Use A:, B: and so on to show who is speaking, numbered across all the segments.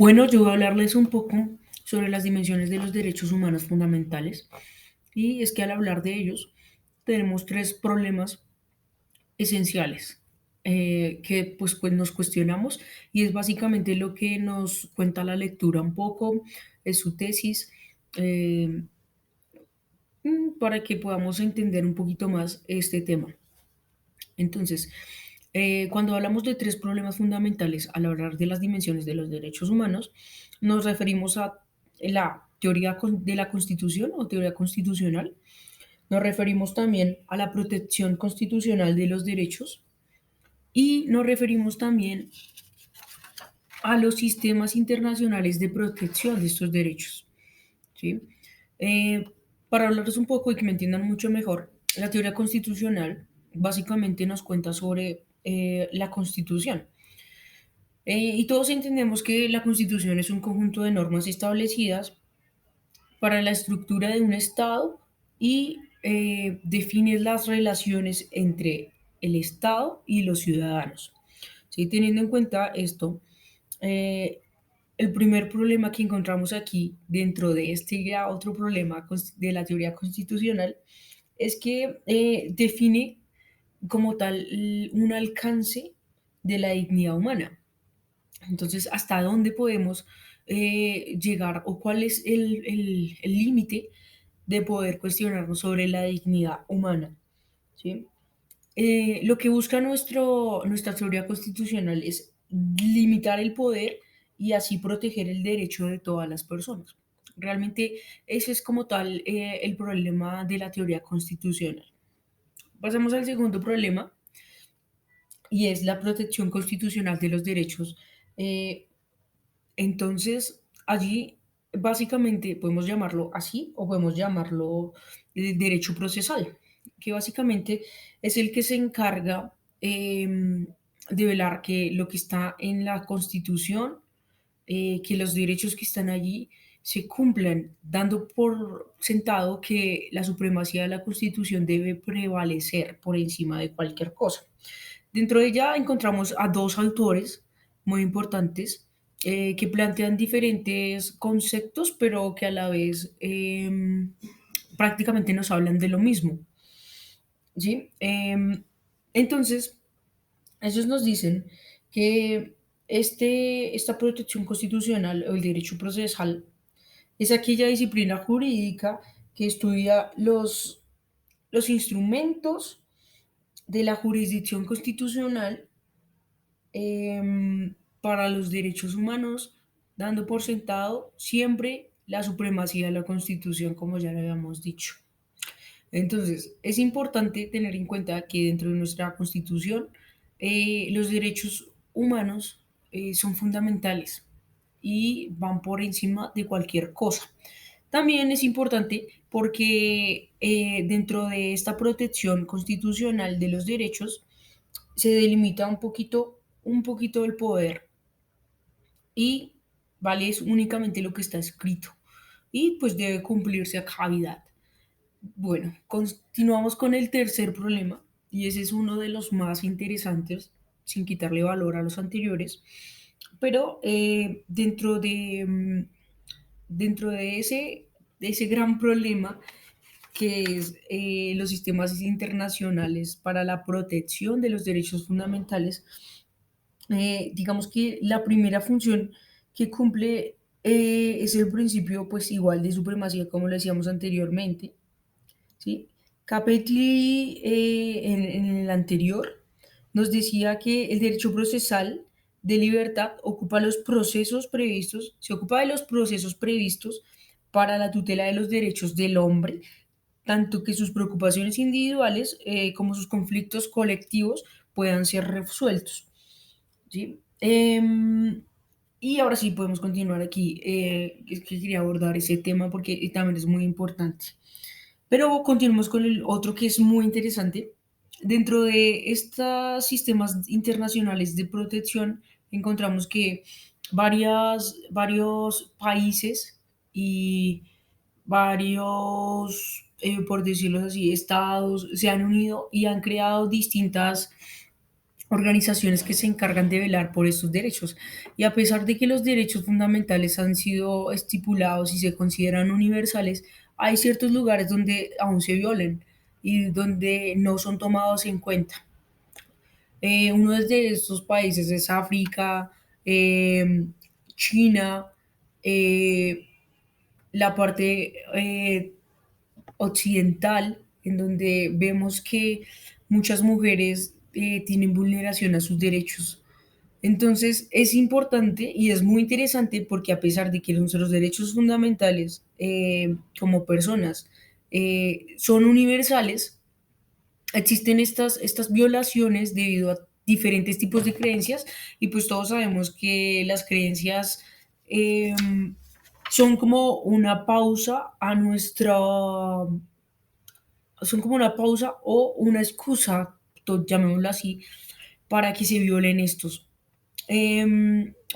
A: Bueno, yo voy a hablarles un poco sobre las dimensiones de los derechos humanos fundamentales. Y es que al hablar de ellos, tenemos tres problemas esenciales que pues nos cuestionamos y es básicamente lo que nos cuenta la lectura un poco, es su tesis, eh, para que podamos entender un poquito más este tema. Entonces, cuando hablamos de tres problemas fundamentales al hablar de las dimensiones de los derechos humanos, nos referimos a la teoría de la Constitución o teoría constitucional. Nos referimos también a la protección constitucional de los derechos y nos referimos también a los sistemas internacionales de protección de estos derechos. ¿Sí? Eh, para hablarles un poco y que me entiendan mucho mejor, la teoría constitucional básicamente nos cuenta sobre la Constitución. Y todos entendemos que la Constitución es un conjunto de normas establecidas para la estructura de un Estado y define las relaciones entre el Estado y los ciudadanos. ¿Sí? Teniendo en cuenta esto, eh, el primer problema que encontramos aquí dentro de este ya otro problema de la teoría constitucional es que define como tal un alcance de la dignidad humana. Entonces, ¿hasta dónde podemos llegar o cuál es el límite de poder cuestionarnos sobre la dignidad humana? ¿Sí? Lo que busca nuestra teoría constitucional es limitar el poder y así proteger el derecho de todas las personas. Realmente ese es como tal el problema de la teoría constitucional. Pasamos al segundo problema y es la protección constitucional de los derechos. Eh, entonces, allí básicamente podemos llamarlo así o podemos llamarlo derecho procesal, que básicamente es el que se encarga de velar que lo que está en la Constitución, que los derechos que están allí se cumplan, dando por sentado que la supremacía de la Constitución debe prevalecer por encima de cualquier cosa. Dentro de ella encontramos a dos autores muy importantes que plantean diferentes conceptos, pero que a la vez prácticamente nos hablan de lo mismo. ¿Sí? Entonces, ellos nos dicen que esta protección constitucional o el derecho procesal es aquella disciplina jurídica que estudia los instrumentos de la jurisdicción constitucional para los derechos humanos, dando por sentado siempre la supremacía de la Constitución, como ya lo habíamos dicho. Entonces, es importante tener en cuenta que dentro de nuestra Constitución los derechos humanos son fundamentales y van por encima de cualquier cosa. También es importante porque dentro de esta protección constitucional de los derechos se delimita un poquito el poder y vale es únicamente lo que está escrito y pues debe cumplirse a cabalidad. Bueno, continuamos con el tercer problema y ese es uno de los más interesantes, sin quitarle valor a los anteriores, pero dentro de ese gran problema que es los sistemas internacionales para la protección de los derechos fundamentales, digamos que la primera función que cumple es el principio pues igual de supremacía como lo decíamos anteriormente, ¿sí? Capelli, en el anterior, nos decía que el derecho procesal de libertad se ocupa de los procesos previstos para la tutela de los derechos del hombre, tanto que sus preocupaciones individuales como sus conflictos colectivos puedan ser resueltos. ¿Sí? Y ahora sí podemos continuar aquí. Es que quería abordar ese tema porque también es muy importante. Pero continuemos con el otro que es muy interesante. Dentro de estos sistemas internacionales de protección, encontramos que varios países y varios, por decirlo así, estados se han unido y han creado distintas organizaciones que se encargan de velar por estos derechos. Y a pesar de que los derechos fundamentales han sido estipulados y se consideran universales, hay ciertos lugares donde aún se violen y donde no son tomados en cuenta. Uno de estos países es África, China, eh, la parte occidental, en donde vemos que muchas mujeres tienen vulneración a sus derechos. Entonces es importante y es muy interesante porque a pesar de que nuestros derechos fundamentales como personas son universales, existen estas violaciones debido a diferentes tipos de creencias y pues todos sabemos que las creencias eh, son como una pausa a nuestra, son como una pausa o una excusa, llamémoslo así, para que se violen estos.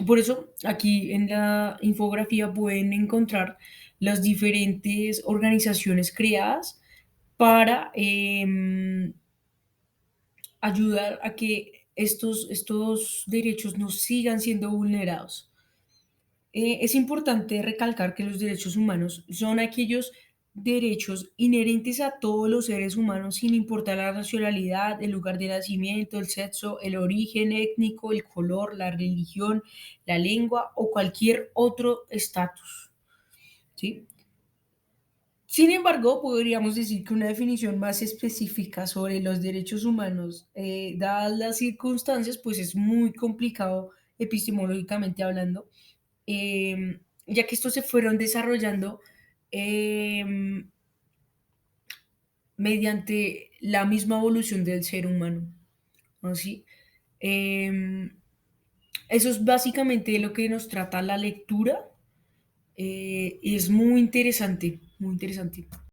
A: Por eso aquí en la infografía pueden encontrar las diferentes organizaciones creadas para ayudar a que estos derechos no sigan siendo vulnerados. Es importante recalcar que los derechos humanos son aquellos derechos inherentes a todos los seres humanos sin importar la nacionalidad, el lugar de nacimiento, el sexo, el origen étnico, el color, la religión, la lengua o cualquier otro estatus. ¿Sí? Sin embargo, podríamos decir que una definición más específica sobre los derechos humanos, dadas las circunstancias, pues es muy complicado epistemológicamente hablando, ya que estos se fueron desarrollando em, mediante la misma evolución del ser humano. ¿Así? Eso es básicamente lo que nos trata la lectura. Es muy interesante, muy interesante.